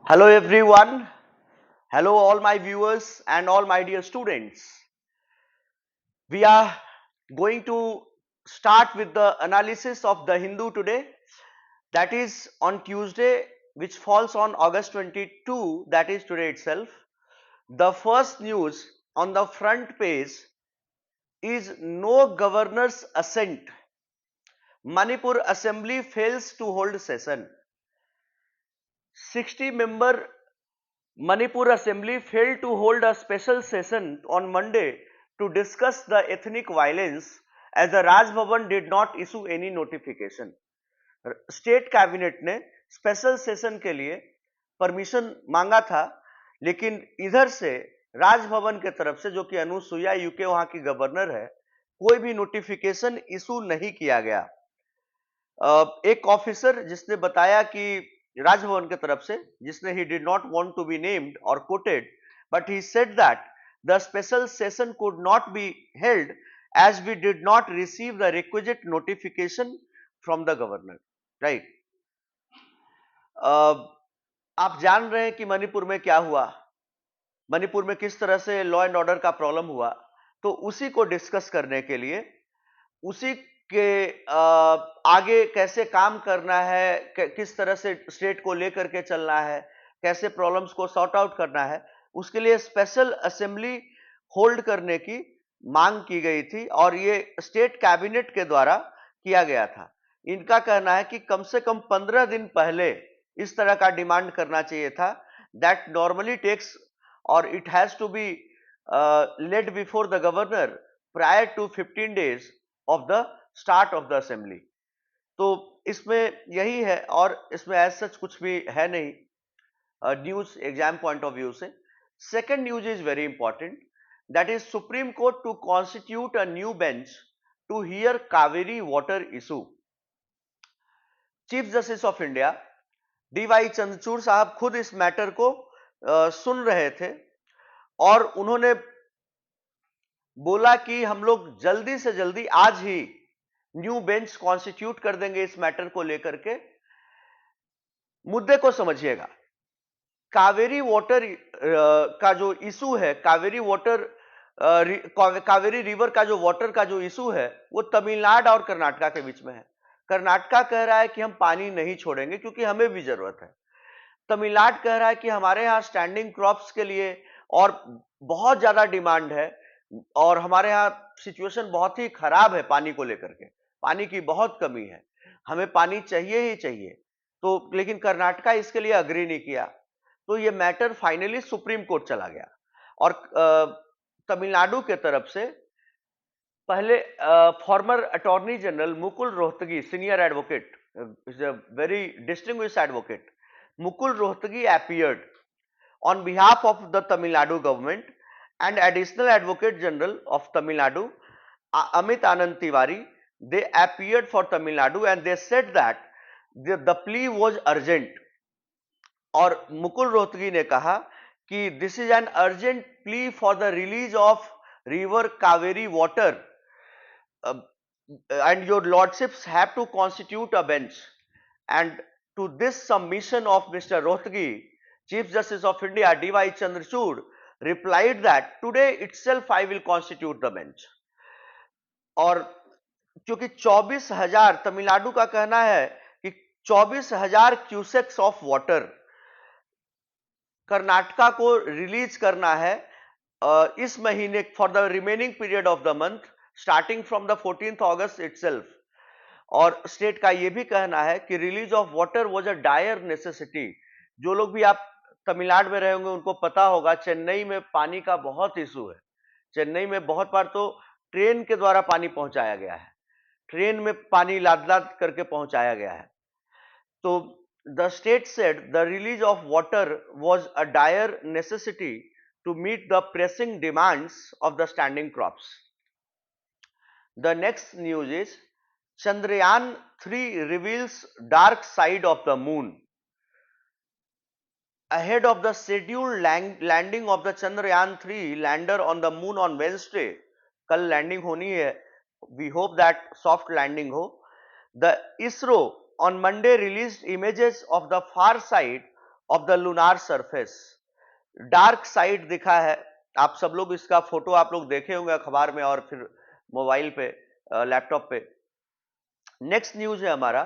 Hello everyone. Hello all my viewers and all my dear students. We are going to start with the analysis of the Hindu today. That is on Tuesday, which falls on August 22, that is today itself. The first news on the front page is no governor's assent. Manipur Assembly fails to hold session. 60-member Manipur Assembly failed to hold a special session on Monday to discuss the ethnic violence as the Raj Bhavan did not issue any notification. State cabinet ने special session के लिए permission मांगा था, लेकिन इधर से राजभवन के तरफ से, जो कि अनुसुईया यूके वहां की गवर्नर है, कोई भी नोटिफिकेशन इशू नहीं किया गया। एक ऑफिसर जिसने बताया कि राजभवन की तरफ से, जिसने ही did not want to be named और quoted, but he said that the special session could not be held as we did not receive the requisite notification from the governor. Right? आप जान रहे हैं कि मणिपुर में क्या हुआ, मणिपुर में किस तरह से लॉ एंड ऑर्डर का प्रॉब्लम हुआ। तो उसी को डिस्कस करने के लिए, उसी के आगे कैसे काम करना है, किस तरह से स्टेट को लेकर के चलना है, कैसे प्रॉब्लम्स को सॉर्ट आउट करना है, उसके लिए स्पेशल असेंबली होल्ड करने की मांग की गई थी और ये स्टेट कैबिनेट के द्वारा किया गया था। इनका कहना है कि कम से कम 15 दिन पहले इस तरह का डिमांड करना चाहिए था। दैट नॉर्मली टेक्स और it has to be laid before the governor prior to 15 days of the start of the assembly. तो इसमें यही है और इसमें एज सच कुछ भी है नहीं news exam point of view से। Second news is very important, that is supreme court to constitute a new bench to hear Cauvery water issue. Chief justice of India DY Chandrachud साहब खुद इस मैटर को सुन रहे थे और उन्होंने बोला कि हम लोग जल्दी से जल्दी आज ही न्यू बेंच कॉन्स्टिट्यूट कर देंगे इस मैटर को लेकर के। मुद्दे को समझिएगा, कावेरी वाटर का जो इशू है, कावेरी रिवर का जो वाटर का जो इशू है, वो तमिलनाडु और कर्नाटका के बीच में है। कर्नाटका कह रहा है कि हम पानी नहीं छोड़ेंगे क्योंकि हमें भी जरूरत है। तमिलनाडु कह रहा है कि हमारे यहाँ स्टैंडिंग क्रॉप्स के लिए और बहुत ज्यादा डिमांड है और हमारे यहाँ सिचुएशन बहुत ही खराब है पानी को लेकर के, पानी की बहुत कमी है, हमें पानी चाहिए ही चाहिए। तो लेकिन कर्नाटका इसके लिए अग्री नहीं किया, तो ये मैटर फाइनली सुप्रीम कोर्ट चला गया और तमिलनाडु के तरफ से पहले farmer attorney general Mukul Rohatgi, senior advocate, is a very distinguished advocate, Mukul Rohtgi appeared on behalf of the Tamil Nadu government, and additional advocate general of Tamil Nadu, Amit Anand Tiwari, they appeared for Tamil Nadu and they said that the plea was urgent. और मुकुल रोहतगी ने कहा कि this is an urgent plea for the release of river Kaveri water and your lordships have to constitute a bench. And to this submission of Mr. Rohtgi, Chief Justice of India DY Chandrachud replied that today itself I will constitute the bench. और क्योंकि 24,000, तमिलनाडु का कहना है कि 24,000 cusecs of water Karnataka को release करना है इस महीने for the remaining period of the month starting from the 14th August itself. और स्टेट का यह भी कहना है कि release of water was a dire necessity. जो लोग भी आप तमिलनाडु में रहेंगे उनको पता होगा, चेन्नई में पानी का बहुत इशू है। चेन्नई में बहुत बार तो ट्रेन के द्वारा पानी पहुंचाया गया है, ट्रेन में पानी लाद लाद करके पहुंचाया गया है। तो the state said the release of water was a dire necessity to meet the pressing demands of the standing crops. The next news is Chandrayaan 3 reveals dark side of the moon. Ahead of the scheduled landing of the Chandrayaan 3 lander on the moon on Wednesday, कल landing होनी है, we hope that soft landing हो. The ISRO on Monday released images of the far side of the lunar surface, dark side दिखा है। आप सब लोग इसका फोटो आप लोग देखे होंगे अखबार में और फिर मोबाइल पे, लैपटॉप पे। नेक्स्ट न्यूज है हमारा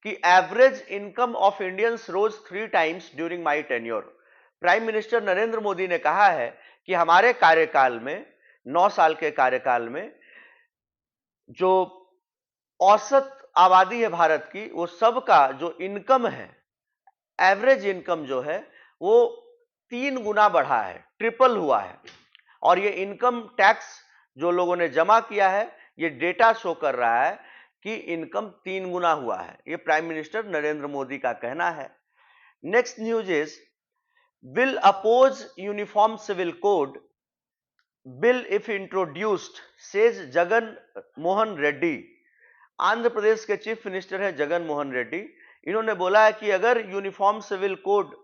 कि average income of Indians rose 3 times during my tenure. Prime minister Narendra Modi ने कहा है कि हमारे कार्यकाल में, 9 साल के कार्यकाल में, जो औसत आबादी है भारत की, वो सबका जो इनकम है, एवरेज इनकम जो है वो 3 गुना बढ़ा है, ट्रिपल हुआ है। और ये इनकम टैक्स जो लोगों ने जमा किया है, ये डेटा शो कर रहा है कि इनकम 3 गुना हुआ है। ये प्राइम मिनिस्टर नरेंद्र मोदी का कहना है। Next news is will oppose uniform civil code bill if introduced, says Jagan Mohan Reddy. Andhra Pradesh के चीफ मिनिस्टर है जगन मोहन रेड्डी। इन्होंने बोला है कि अगर यूनिफॉर्म सिविल कोड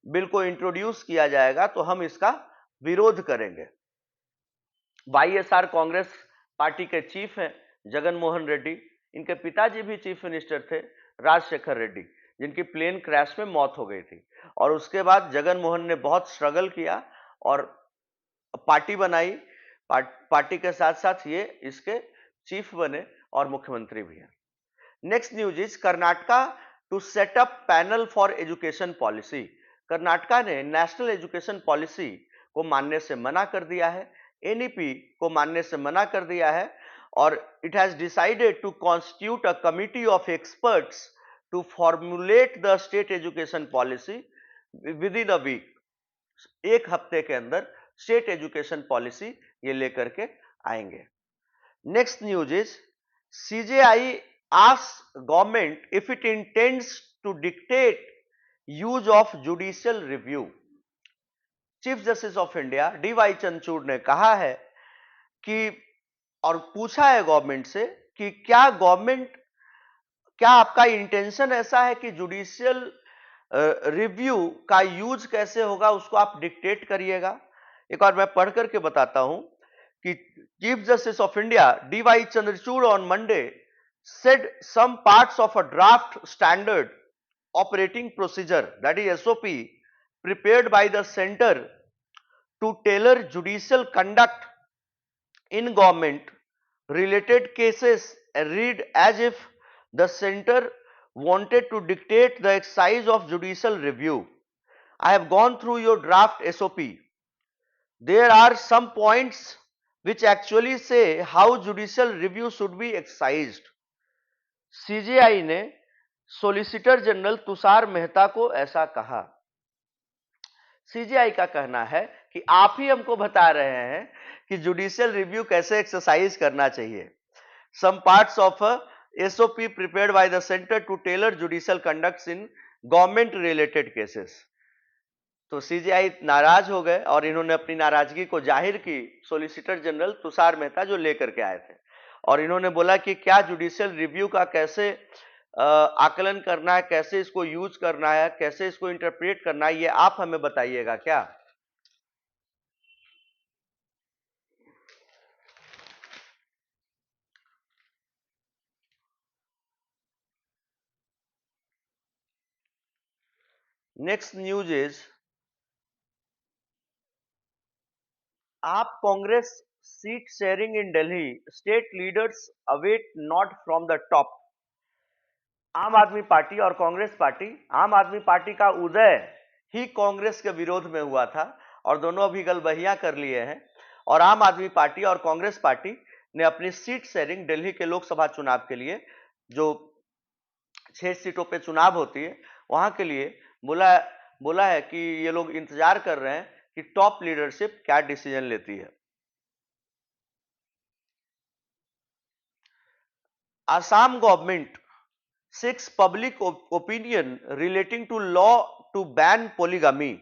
बिल को इंट्रोड्यूस किया जाएगा तो हम इसका विरोध करेंगे। वाईएसआर कांग्रेस पार्टी के चीफ हैं जगन मोहन रेड्डी। इनके पिताजी भी चीफ मिनिस्टर थे, राजशेखर रेड्डी, जिनकी प्लेन क्रैश में मौत हो गई थी। और उसके बाद जगन मोहन ने बहुत स्ट्रगल किया और पार्टी बनाई। पार्टी के साथ साथ ये इसके चीफ बने और मुख्यमंत्री भी हैं। Next news is Karnataka to set up panel for education policy. Karnataka ने नेशनल एजुकेशन पॉलिसी को मानने से मना कर दिया है, एनईपी को मानने से मना कर दिया है, और it has decided to constitute a committee of experts to formulate the state education policy within a week. एक हफ्ते के अंदर स्टेट एजुकेशन पॉलिसी ये लेकर के आएंगे। Next news is CJI asks government if it intends to dictate use of judicial review। Chief justice of India DY Chandrachud ने कहा है कि, और पूछा है गवर्नमेंट से कि क्या आपका इंटेंशन ऐसा है कि जुडिशियल रिव्यू का यूज कैसे होगा उसको आप डिक्टेट करिएगा। एक बार मैं पढ़ करके बताता हूं कि chief justice of India DY Chandrachud on Monday said some parts of a draft standard operating procedure, that is SOP, prepared by the center to tailor judicial conduct in government related cases read as if the center wanted to dictate the exercise of judicial review. I have gone through your draft SOP. There are some points which actually say how judicial review should be exercised. CJI ने solicitor general Tushar Mehta को ऐसा कहा। CJI का कहना है कि आप ही हमको बता रहे हैं कि जुडिशियल रिव्यू कैसे एक्सरसाइज करना चाहिए। Some parts of SOP prepared by the centre to tailor judicial conducts in government related cases. तो सीजेआई नाराज हो गए और इन्होंने अपनी नाराजगी को जाहिर की सॉलिसिटर जनरल तुषार मेहता जो लेकर के आए थे, और इन्होंने बोला कि क्या जुडिशियल रिव्यू का कैसे आकलन करना है, कैसे इसको यूज करना है, कैसे इसको इंटरप्रेट करना है, ये आप हमें बताइएगा क्या। नेक्स्ट न्यूज इज आप Congress seat sharing in Delhi, state leaders await not from the top. आम आदमी पार्टी और कांग्रेस पार्टी, आम आदमी पार्टी का उदय ही कांग्रेस के विरोध में हुआ था और दोनों अभी गलबहियां कर लिए हैं, और आम आदमी पार्टी और कांग्रेस पार्टी ने अपनी सीट शेयरिंग दिल्ली के लोकसभा चुनाव के लिए, जो 6 सीटों पे चुनाव होती है, वहां के लिए बोला है कि ये लोग इंतजार कर रहे हैं कि टॉप लीडरशिप क्या डिसीजन लेती है। Assam government seeks public opinion relating to law to ban polygamy।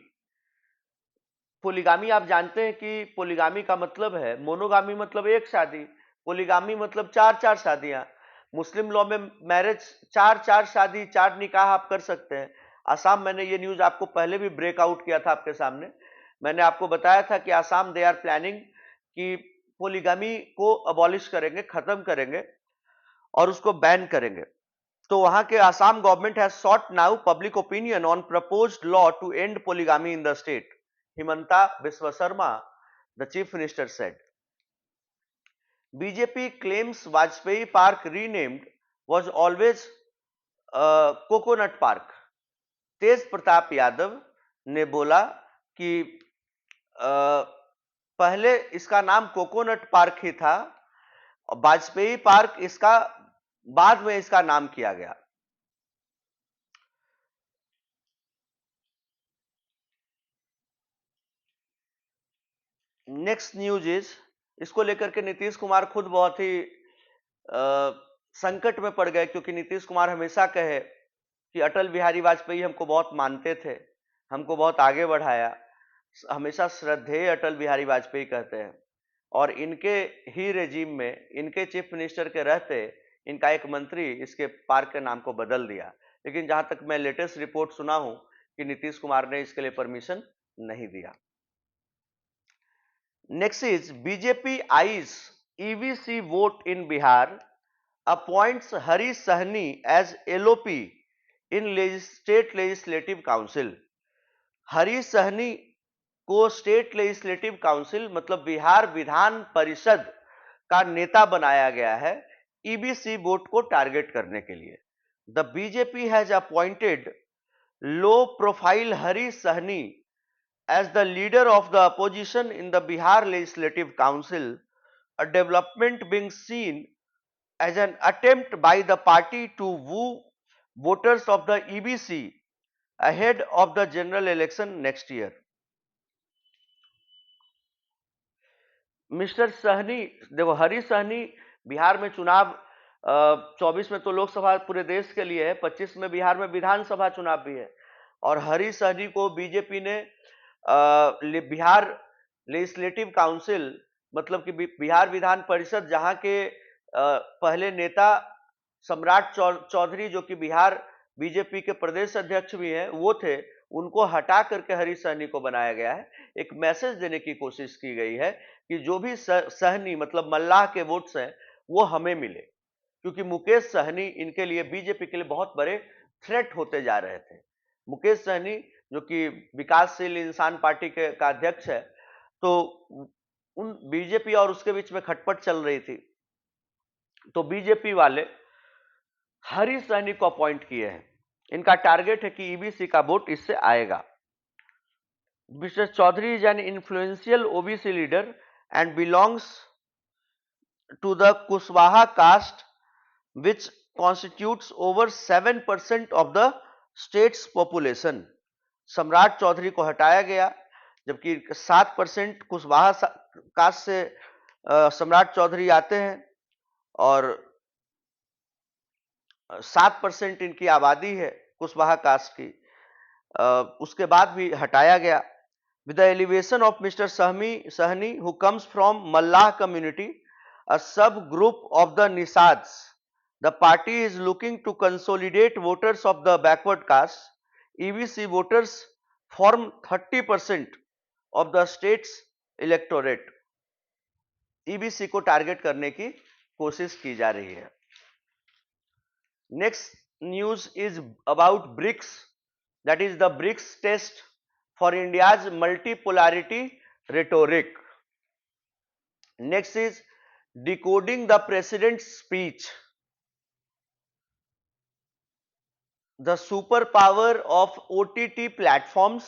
पोलीगामी आप जानते हैं कि पोलीगामी का मतलब है, मोनोगामी मतलब एक शादी, पोलीगामी मतलब 4 शादियां। मुस्लिम लॉ में मैरिज 4 शादी, 4 निकाह आप कर सकते हैं। असम, मैंने ये न्यूज आपको पहले भी ब्रेकआउट किया था आपके सामने। मैंने आपको बताया था कि असम दे आर प्लानिंग कि पोलीगामी को अबॉलिश करेंगे, खत्म करेंगे और उसको बैन करेंगे। तो वहां के Assam government has sought now public opinion on proposed law to end polygamy in the state. Himanta Biswa Sarma, the chief minister, said. BJP claims Vajpayee Park renamed was always coconut park. Tej Pratap Yadav ने बोला कि पहले इसका नाम कोकोनट पार्क ही था, वाजपेयी पार्क इसका बाद में इसका नाम किया गया. नेक्स्ट न्यूज इज, इसको लेकर के नीतीश कुमार खुद बहुत ही संकट में पड़ गए, क्योंकि नीतीश कुमार हमेशा कहे कि अटल बिहारी वाजपेयी हमको बहुत मानते थे, हमको बहुत आगे बढ़ाया, हमेशा श्रद्धेय अटल बिहारी वाजपेयी कहते हैं. और इनके ही रेजिम में, इनके चीफ मिनिस्टर के रहते, इनका एक मंत्री इसके पार्क के नाम को बदल दिया. लेकिन जहां तक मैं लेटेस्ट रिपोर्ट सुना हूं कि नीतीश कुमार ने इसके लिए परमिशन नहीं दिया. Next is, BJP eyes EBC vote in Bihar, appoints Hari Sahani as LOP in state legislative council. Hari Sahani को स्टेट लेजिस्लेटिव काउंसिल मतलब बिहार विधान परिषद का नेता बनाया गया है ईबीसी वोट को टारगेट करने के लिए. The BJP has appointed low profile Hari Sahni as the leader of the opposition in the Bihar Legislative Council, a development being seen as an attempt by the party to woo voters of the EBC ahead of the general election next year. Mister Sahni, देखो हरी सहनी, बिहार में चुनाव 24 में तो लोकसभा पूरे देश के लिए है, 25 में बिहार में विधानसभा चुनाव भी है. और हरी सहनी को बीजेपी ने बिहार लेजिस्लेटिव काउंसिल मतलब कि बिहार विधान परिषद, जहां के पहले नेता सम्राट चौधरी जो कि बिहार बीजेपी के प्रदेश अध्यक्ष भी हैं वो थे, उनको हटा करके हरी सहनी को बनाया गया है. एक मैसेज देने की कोशिश की गई है कि जो भी सहनी मतलब मल्लाह के वोट्स हैं वो हमें मिले, क्योंकि मुकेश सहनी इनके लिए, बीजेपी के लिए बहुत बड़े थ्रेट होते जा रहे थे. मुकेश सहनी जो कि विकासशील इंसान पार्टी के का अध्यक्ष है, तो उन बीजेपी और उसके बीच में खटपट चल रही थी, तो बीजेपी वाले हरी सहनी को अपॉइंट किए हैं. इनका टारगेट है कि ईबीसी का वोट इससे आएगा. Mister Chaudhary is an influential OBC leader and belongs to the Kushwaha caste which constitutes over 7% of the state's population. सम्राट चौधरी को हटाया गया, जबकि 7% कुशवाहा कास्ट से सम्राट चौधरी आते हैं और 7% इनकी आबादी है कुशवाहा कास्ट की. उसके बाद भी हटाया गया. With the elevation of Mr. Sahni, who comes from Mallah community, a subgroup of the Nisads, the party is looking to consolidate voters of the backward caste. EBC voters form 30% of the state's electorate. EBC को target करने की कोशिश की जा रही है. Next news is about BRICS, that is the BRICS test for India's multipolarity rhetoric. Next is decoding the president's speech. The superpower of OTT platforms,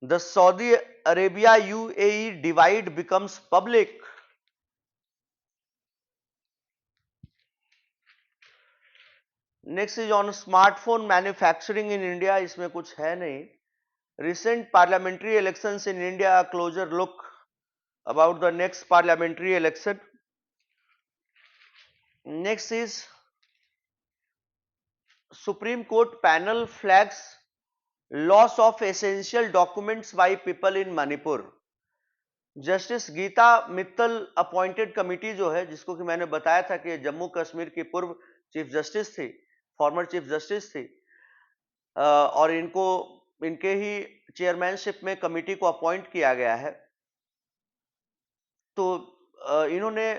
the Saudi Arabia UAE divide becomes public. Next is on smartphone manufacturing in India. इसमें कुछ है नहीं. Recent parliamentary elections in India, a closer look about the next parliamentary election. Next is Supreme Court panel flags loss of essential documents by people in Manipur. Justice Geeta Mittal appointed committee जो है, जिसको कि मैंने बताया था कि जम्मू कश्मीर की पूर्व चीफ जस्टिस थी, फॉर्मर चीफ जस्टिस थी, और इनको इनके ही चेयरमैनशिप में कमिटी को अपॉइंट किया गया है. तो इन्होंने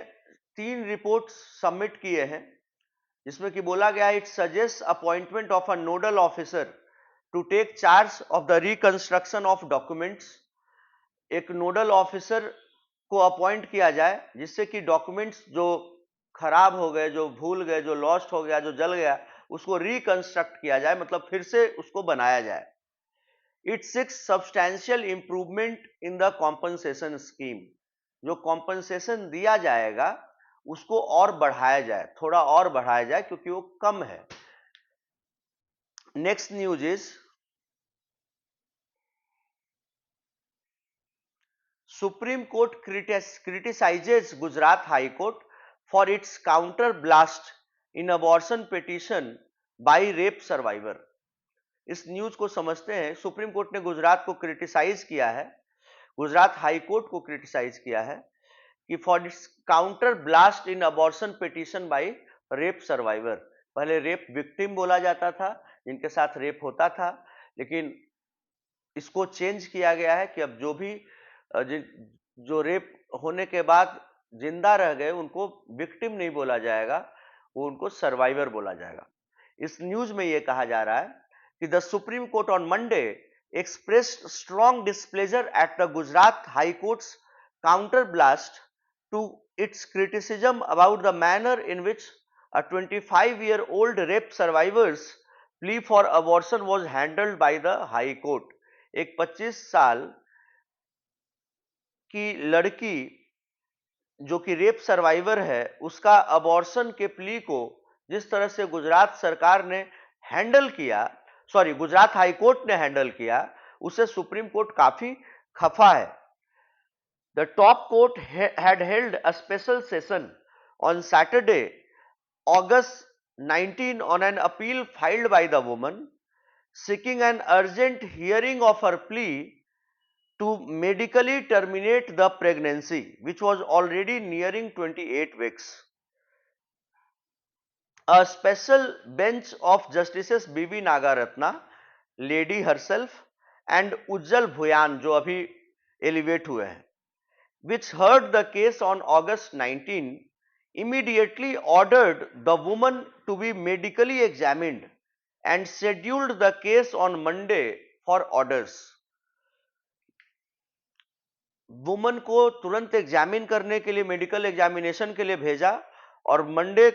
3 रिपोर्ट सबमिट किए हैं जिसमें कि बोला गया है it suggest appointment of a nodal officer to take charge of the reconstruction of documents. एक नोडल ऑफिसर को अपॉइंट किया जाए जिससे कि डॉक्यूमेंट्स जो खराब हो गए, जो भूल गए, जो लॉस्ट हो गया, जो जल गया, उसको रिकंस्ट्रक्ट किया जाए, मतलब फिर से उसको बनाया जाए। It six substantial improvement in the compensation scheme. जो कॉम्पनसेशन दिया जाएगा उसको और बढ़ाया जाए, थोड़ा और बढ़ाया जाए, क्योंकि वो कम है। Next news is Supreme Court criticizes Gujarat High Court for its counter blast in abortion petition by rape survivor। इस न्यूज को समझते हैं। सुप्रीम कोर्ट ने गुजरात को क्रिटिसाइज किया है, गुजरात हाई कोर्ट को क्रिटिसाइज किया है कि for its counter blast in abortion petition by rape survivor. पहले रेप विक्टिम बोला जाता था, जिनके साथ रेप होता था, लेकिन इसको चेंज किया गया है कि अब जो भी जो रेप होने के बाद जिंदा रह गए उनको विक्टिम नहीं बोला जाएगा, वो उनको सर्वाइवर बोला जाएगा। इस न्यूज में ये कहा जा रहा है कि the supreme court on Monday expressed strong displeasure at the Gujarat High Court's counter blast to its criticism about the manner in which a 25-year-old rape survivor's plea for abortion was handled by the High Court। एक 25 साल की लड़की जो कि rape survivor है, उसका abortion के plea को जिस तरह से गुजरात सरकार ने हैंडल किया, गुजरात हाई कोर्ट ने हैंडल किया, उसे सुप्रीम कोर्ट काफी खफा है। The top court had held a special session on Saturday August 19 on an appeal filed by the woman seeking an urgent hearing of her plea to medically terminate the pregnancy, which was already nearing 28 weeks। A special bench of Justices B.V. Nagaratna, Lady herself, and Ujjal Bhuyan, जो अभी elevate हुए हैं, which heard the case on August 19, immediately ordered the woman to be medically examined and scheduled the case on Monday for orders। Woman को तुरंत examine करने के लिए, medical examination के लिए भेजा, और मंडे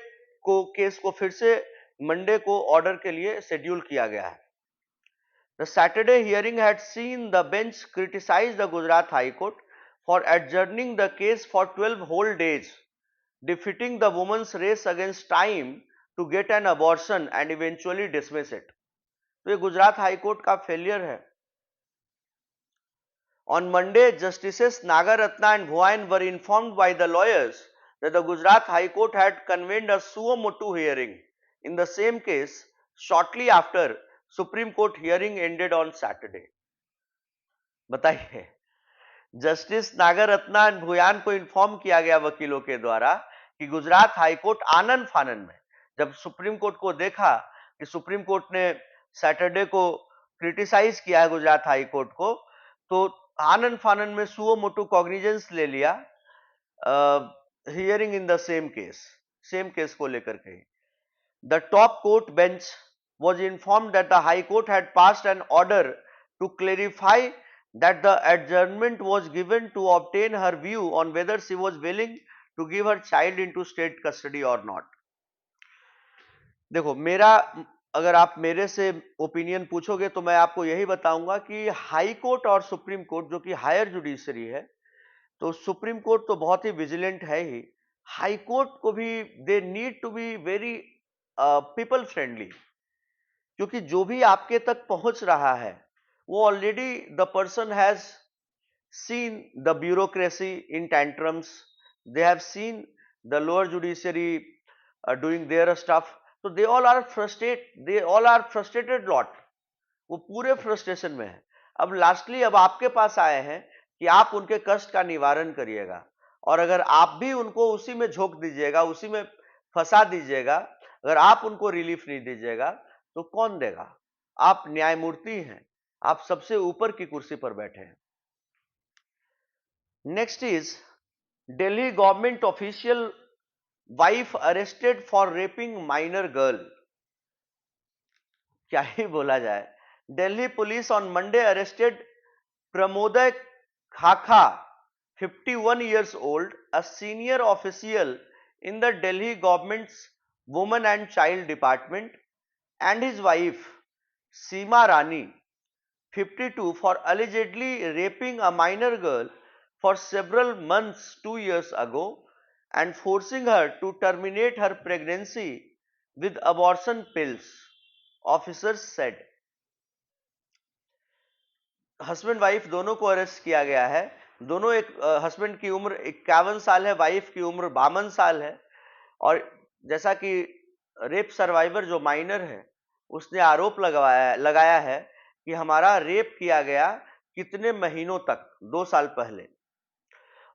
को केस को फिर से मंडे को ऑर्डर के लिए शेड्यूल किया गया है। The Saturday hearing had seen the bench criticise the Gujarat high court for adjourning the case for 12 whole days, defeating the women's race against time to get an abortion and eventually dismiss it. तो ये Gujarat high court का failure है। On Monday, Justices Nagaratna and Bhuyan were informed by the lawyers that the Gujarat High Court had convened a suo motu hearing in the same case shortly after Supreme Court hearing ended on Saturday। बताइए, justice Nagarathna and Bhuyan को inform किया गया वकीलों के द्वारा कि Gujarat high court आनन फानन में, जब सुप्रीम कोर्ट को देखा कि सुप्रीम कोर्ट ने सैटरडे को क्रिटिसाइज किया है गुजरात हाई कोर्ट को, तो आनन फानन में सुओ मोटू कॉग्निजेंस ले लिया hearing in the same case को लेकर के। The top court bench was informed that the High Court had passed an order to clarify that the adjournment was given to obtain her view on whether she was willing to give her child into state custody or not। देखो, अगर आप मेरे से opinion पूछोगे तो मैं आपको यही बताऊंगा कि हाई कोर्ट और सुप्रीम कोर्ट, जो कि हायर जुडिशरी है, तो सुप्रीम कोर्ट तो बहुत ही विजिलेंट है ही, हाई कोर्ट को भी they need to be very people friendly, क्योंकि जो भी आपके तक पहुंच रहा है वो already the person has seen the bureaucracy in tantrums, they have seen the lower judiciary doing their stuff, तो they all are frustrated lot, वो पूरे फ्रस्ट्रेशन में है। अब लास्टली अब आपके पास आए हैं कि आप उनके कष्ट का निवारण करिएगा, और अगर आप भी उनको उसी में झोंक दीजिएगा, उसी में फंसा दीजिएगा, अगर आप उनको रिलीफ नहीं दीजिएगा तो कौन देगा? आप न्यायमूर्ति हैं, आप सबसे ऊपर की कुर्सी पर बैठे हैं। Next is Delhi government official wife arrested for raping minor girl. क्या ही बोला जाए। Delhi police on Monday arrested Pramoday Khakha, 51 years old, a senior official in the Delhi government's Women and Child Department, and his wife Seema Rani, 52, for allegedly raping a minor girl for several months 2 years ago and forcing her to terminate her pregnancy with abortion pills, officers said. Husband wife दोनों को arrest किया गया है। दोनों, एक husband की उम्र 51 साल है, वाइफ की उम्र 52 साल है। और जैसा कि रेप सर्वाइवर जो माइनर है उसने आरोप लगाया है कि हमारा रेप किया गया कितने महीनों तक, 2 साल पहले,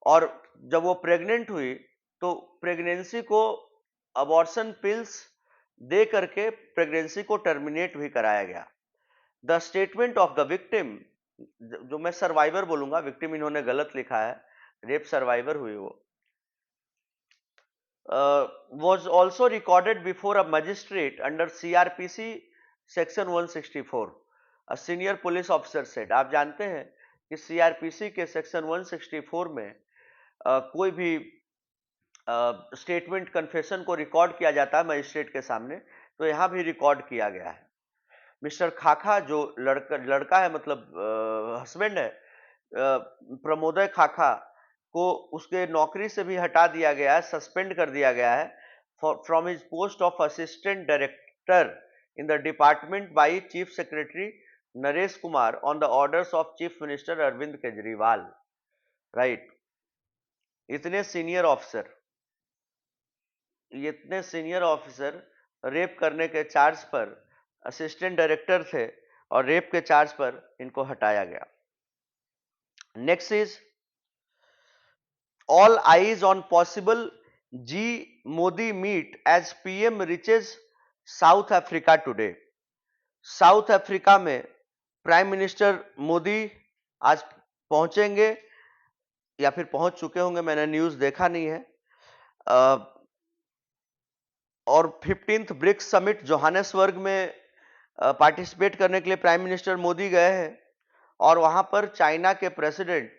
और जब वो प्रेग्नेंट हुई तो प्रेगनेंसी को अबॉर्शन पिल्स दे करके प्रेगनेंसी को टर्मिनेट भी कराया गया। The statement of the victim, जो मैं सर्वाइवर बोलूंगा, विक्टिम इन्होंने गलत लिखा है, रेप सर्वाइवर हुई वो, was also recorded before a magistrate under CRPC section 164, a senior police officer said. आप जानते हैं कि CRPC के सेक्शन 164 में कोई भी स्टेटमेंट कन्फेशन को रिकॉर्ड किया जाता है मजिस्ट्रेट के सामने, तो यहां भी रिकॉर्ड किया गया है। मिस्टर खाखा जो लड़का है, मतलब हस्बैंड है, प्रमोदय खाखा को उसके नौकरी से भी हटा दिया गया है, सस्पेंड कर दिया गया है from his post of assistant director in the department by chief secretary Naresh Kumar on the orders of chief minister Arvind Kejriwal. Right. इतने सीनियर ऑफिसर रेप करने के चार्ज पर असिस्टेंट डायरेक्टर थे और रेप के चार्ज पर इनको हटाया गया। Next is all eyes on possible Xi Modi meet as PM reaches South Africa today. South Africa में प्राइम मिनिस्टर मोदी आज पहुंचेंगे या फिर पहुंच चुके होंगे, मैंने न्यूज देखा नहीं है। और 15th ब्रिक्स समिट जोहानेसबर्ग में पार्टिसिपेट करने के लिए प्राइम मिनिस्टर मोदी गए हैं और वहां पर चाइना के प्रेसिडेंट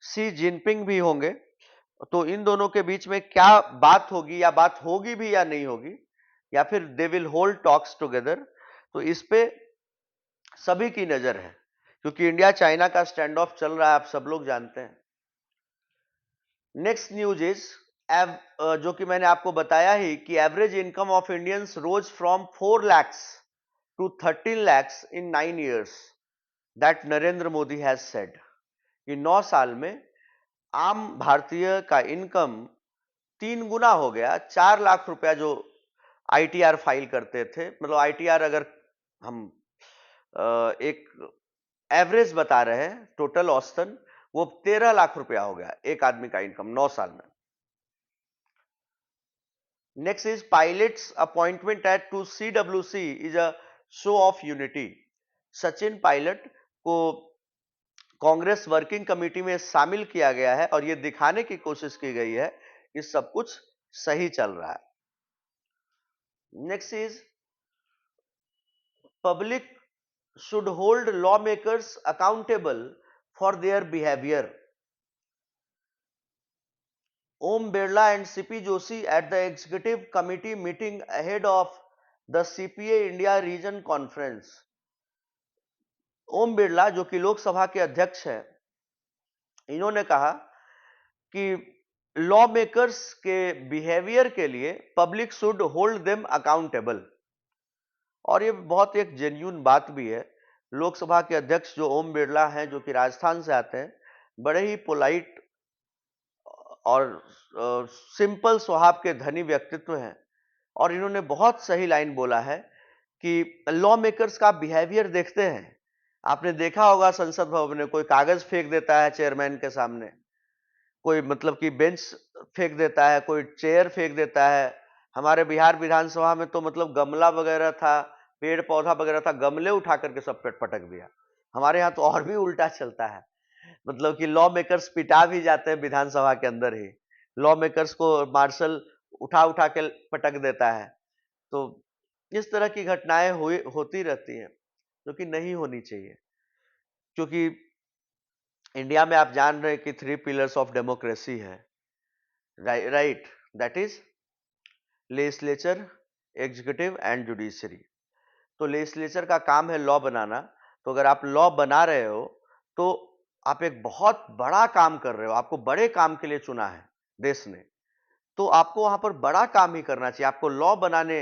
शी जिनपिंग भी होंगे। तो इन दोनों के बीच में क्या बात होगी, या बात होगी भी या नहीं होगी, या फिर they will hold talks together, तो इस पे सभी की नजर है, क्योंकि इंडिया चाइना का स्टैंड ऑफ चल रहा है, आप सब लोग जानते हैं। नेक्स्ट न्यूज इज जो कि मैंने आपको बताया ही कि average income of Indians rose from 4 lakhs to 13 lakhs in 9 years, that Narendra Modi has said. कि 9 साल में आम भारतीय का इनकम 3 गुना हो गया। 4 लाख रुपया जो आईटीआर फाइल करते थे, मतलब आईटीआर अगर हम एक एवरेज बता रहे हैं, टोटल औसतन वो 13 लाख रुपया हो गया एक आदमी का इनकम 9 साल में। Next is Pilot's appointment at to CWC is a show of unity. Sachin Pilot को कांग्रेस वर्किंग कमेटी में शामिल किया गया है और यह दिखाने की कोशिश की गई है कि सब कुछ सही चल रहा है। Next is public should hold lawmakers accountable for their behavior. Om Birla and CP Joshi at the executive committee meeting ahead of the CPA India region conference. Om Birla जो कि लोकसभा के अध्यक्ष हैं, इन्होंने कहा कि लॉ मेकर्स के बिहेवियर के लिए public should hold them accountable. और ये बहुत एक जेन्युइन बात भी है। लोकसभा के अध्यक्ष जो ओम बिरला हैं, जो कि राजस्थान से आते हैं, बड़े ही पोलाइट और सिंपल स्वभाव के धनी व्यक्तित्व हैं, और इन्होंने बहुत सही लाइन बोला है कि लॉ मेकर्स का बिहेवियर देखते हैं। आपने देखा होगा संसद भवन में कोई कागज फेंक देता है चेयरमैन के सामने, कोई मतलब कि बेंच फेंक देता है, कोई चेयर फेंक देता है। हमारे बिहार विधानसभा में तो मतलब गमला वगैरह था, पेड़ पौधा वगैरह था, गमले उठा करके सब पे पटक दिया। हमारे यहाँ तो और भी उल्टा चलता है, मतलब कि लॉ मेकर्स पिटा भी जाते हैं विधानसभा के अंदर ही। लॉ मेकर्स को मार्शल उठा उठा के पटक देता है। तो इस तरह की घटनाएं होती रहती हैं, जो कि नहीं होनी चाहिए, क्योंकि इंडिया में आप जान रहे हैं कि 3 पिलर्स ऑफ डेमोक्रेसी है, right, that is legislature, executive and judiciary. तो लेजिस्लेचर का काम है लॉ बनाना। तो अगर आप लॉ बना रहे हो तो आप एक बहुत बड़ा काम कर रहे हो, आपको बड़े काम के लिए चुना है देश ने, तो आपको वहां पर बड़ा काम ही करना चाहिए। आपको लॉ बनाने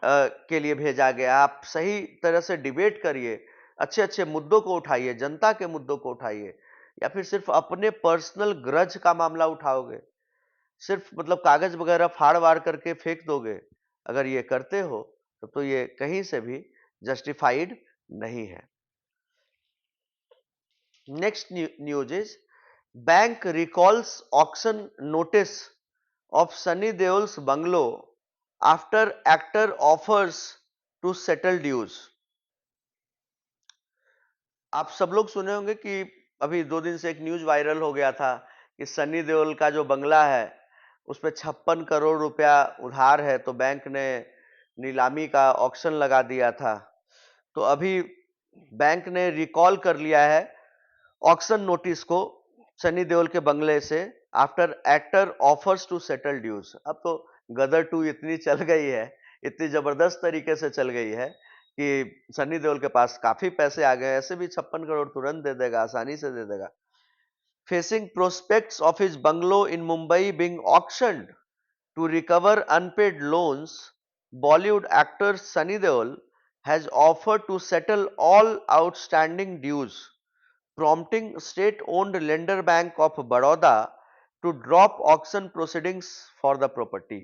के लिए भेजा गया, आप सही तरह से डिबेट करिए, अच्छे अच्छे मुद्दों को उठाइए, जनता के मुद्दों को उठाइए, या फिर सिर्फ अपने पर्सनल ग्रज का मामला उठाओगे, सिर्फ मतलब कागज वगैरह फाड़ वाड़ करके फेंक दोगे, अगर ये करते हो तो ये कहीं से भी जस्टिफाइड नहीं है। Next news is bank recalls auction notice of Sunny Deol's bungalow after actor offers to settle dues। आप सब लोग सुने होंगे कि अभी 2 दिन से एक न्यूज वायरल हो गया था कि सनी देओल का जो बंगला है उस पर 56 करोड़ रुपया उधार है, तो बैंक ने नीलामी का ऑक्शन लगा दिया था। तो अभी बैंक ने रिकॉल कर लिया है ऑक्शन नोटिस को सनी देओल के बंगले से, after actor offers to settle dues. अब तो गदर 2 इतनी चल गई है, इतनी जबरदस्त तरीके से चल गई है कि सनी देओल के पास काफी पैसे आ गए, ऐसे भी 56 करोड़ तुरंत दे देगा, आसानी से दे देगा। Facing prospects of his bungalow in Mumbai being auctioned to recover unpaid loans, Bollywood actor Sunny Deol has offered to settle all outstanding dues, prompting state-owned lender Bank of Baroda to drop auction proceedings for the property।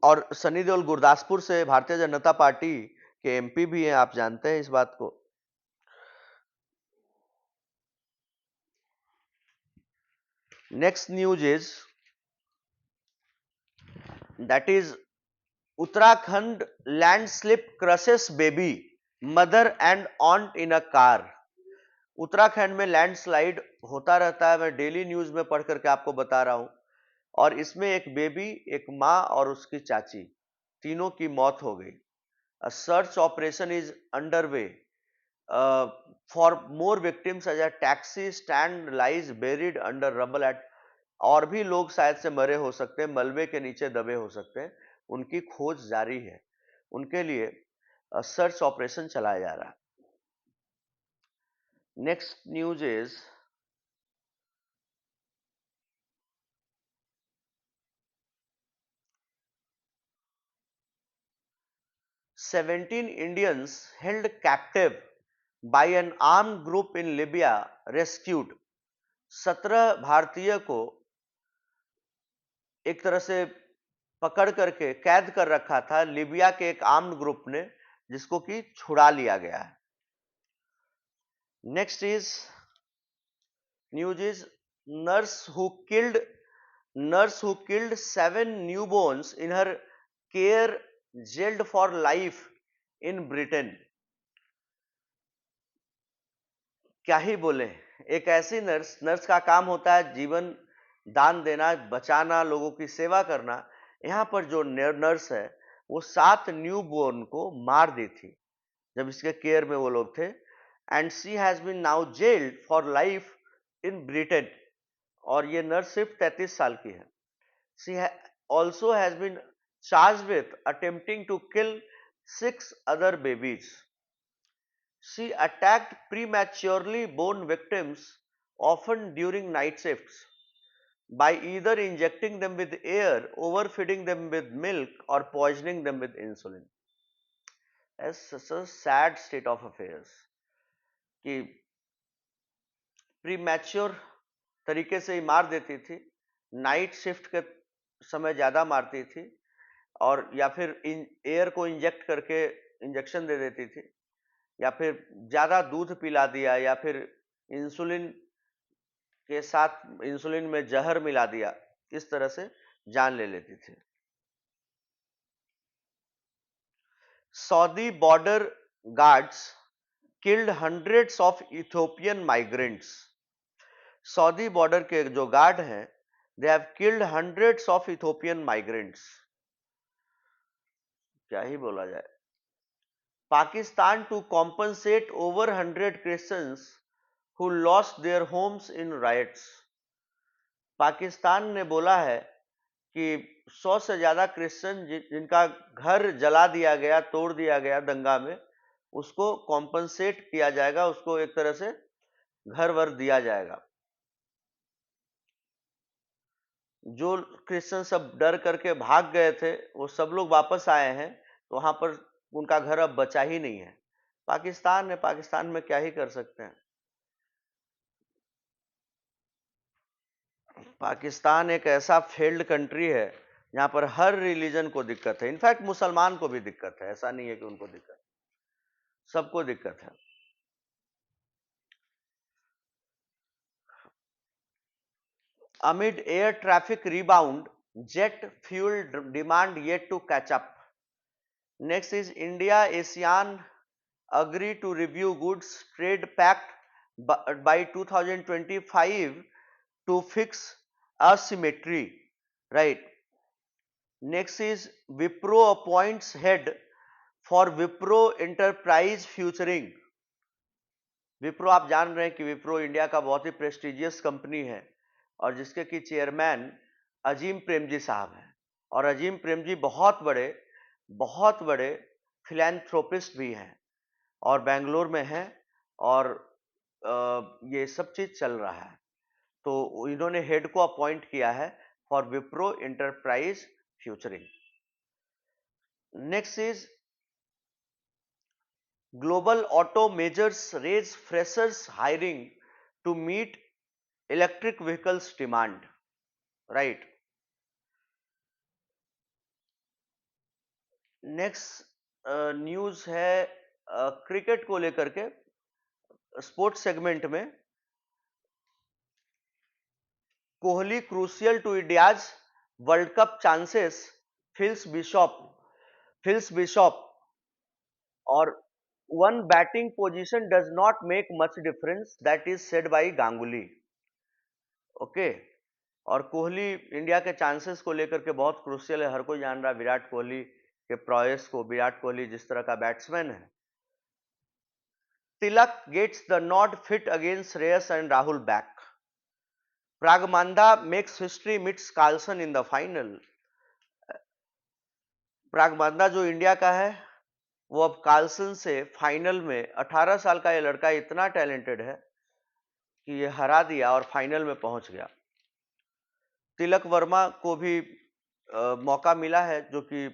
और सनी देओल गुरदासपुर से Bharatiya Janata party के MP भी हैं, आप जानते हैं इस बात को। Next news is that is Uttarakhand landslip crushes baby mother and aunt in a car. Uttarakhand में लैंडस्लाइड होता रहता है, मैं डेली न्यूज में पढ़ करके आपको बता रहा हूं, और इसमें एक बेबी, एक माँ और उसकी चाची, तीनों की मौत हो गई। A search operation is under way for more victims as a taxi stand lies buried under rubble at. और भी लोग शायद से मरे हो सकते हैं, मलबे के नीचे दबे हो सकते हैं, उनकी खोज जारी है, उनके लिए सर्च ऑपरेशन चलाया जा रहा है। Next news is 17 Indians held captive by an armed group in Libya rescued। 17 भारतीय को एक तरह से पकड़ करके कैद कर रखा था लीबिया के एक आर्म्ड ग्रुप ने, जिसको कि छुड़ा लिया गया है। Next is news is nurse who killed nurse who killed 7 newborns in her care jailed for life in Britain। क्या ही बोले, एक ऐसी नर्स का काम होता है जीवन दान देना, बचाना, लोगों की सेवा करना। यहाँ पर जो नर्स है वो 7 न्यू बोर्न को मार दी थी जब इसके केयर में वो लोग थे, and she has been now jailed for life in Britain. और ये नर्स सिर्फ 33 साल की है। She also has been charge with attempting to kill 6 other babies. She attacked prematurely born victims, often during night shifts, by either injecting them with air, overfeeding them with milk, or poisoning them with insulin। That's such a sad state of affairs कि premature तरीके से ही मार देती थी, night shift के समय ज्यादा मारती थी, और या फिर एयर को इंजेक्ट करके इंजेक्शन दे देती थी, या फिर ज्यादा दूध पिला दिया, या फिर इंसुलिन के साथ इंसुलिन में जहर मिला दिया, इस तरह से जान ले लेती थी। Saudi border guards killed hundreds of Ethiopian migrants. Saudi border के जो गार्ड हैं They have killed hundreds of Ethiopian migrants. क्या ही बोला जाए. Pakistan to compensate over 100 Christians who lost their homes in riots. Pakistan ने बोला है कि 100 से ज्यादा क्रिश्चियन जिनका घर जला दिया गया, तोड़ दिया गया दंगा में, उसको कॉम्पनसेट किया जाएगा, उसको एक तरह से घर वर दिया जाएगा. जो क्रिश्चियन सब डर करके भाग गए थे वो सब लोग वापस आए हैं, तो वहां पर उनका घर अब बचा ही नहीं है. पाकिस्तान है, पाकिस्तान में क्या ही कर सकते हैं. पाकिस्तान एक ऐसा फेल्ड कंट्री है जहां पर हर रिलीजन को दिक्कत है. इनफैक्ट मुसलमान को भी दिक्कत है, ऐसा नहीं है कि उनको दिक्कत, सबको दिक्कत है. Amid air traffic rebound, jet fuel demand yet to catch up. Next is India ASEAN agree to review goods trade pact by 2025 to fix asymmetry, right? Next is Wipro appoints head for Wipro Enterprise Futuring. Wipro आप जान रहे हैं कि Wipro India का बहुत ही prestigious company है और जिसके की चेयरमैन अजीम प्रेमजी साहब हैं. और अजीम प्रेमजी बहुत बड़े फिलैंथ्रोपिस्ट भी हैं और बेंगलोर में हैं और ये सब चीज चल रहा है. तो इन्होंने हेड को अपॉइंट किया है for Wipro enterprise futuring. Next is Global auto majors raise freshers hiring to meet electric vehicles demand, right? Next news है क्रिकेट को लेकर के. स्पोर्ट्स सेगमेंट में Kohli crucial to India's world cup chances, feels Bishop और one batting position does not make much difference, that is said by Ganguly. Okay. और Kohli India के chances को लेकर के बहुत क्रूशियल है. हर कोई जान रहा है विराट कोहली के प्रॉयस को, विराट कोहली जिस तरह का बैट्समैन है. Tilak gets the nod fit against Shreyas and Rahul back. Praggnanandhaa makes history meets Carlsen in the final. Praggnanandhaa जो इंडिया का है वो अब कार्लसन से फाइनल में, 18 साल का ये लड़का इतना टैलेंटेड है कि ये हरा दिया और फाइनल में पहुंच गया. तिलक वर्मा को भी मौका मिला है, जो कि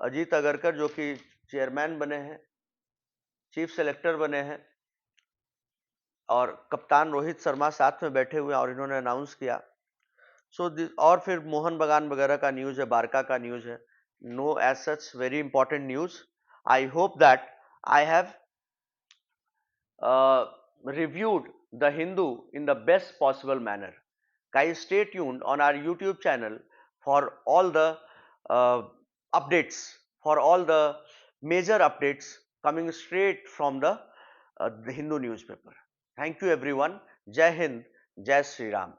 अजीत अगरकर जो कि चेयरमैन बने हैं, चीफ सेलेक्टर बने हैं और कप्तान रोहित शर्मा साथ में बैठे हुए हैं और इन्होंने अनाउंस किया. और फिर मोहन बगान वगैरह का न्यूज है, बारका का न्यूज है. No as such very important news. I hope that I have reviewed the Hindu in the best possible manner. Guys, stay tuned on our YouTube channel for all the updates, for all the major updates coming straight from the Hindu newspaper. Thank you everyone. Jai Hind, Jai Shri Ram.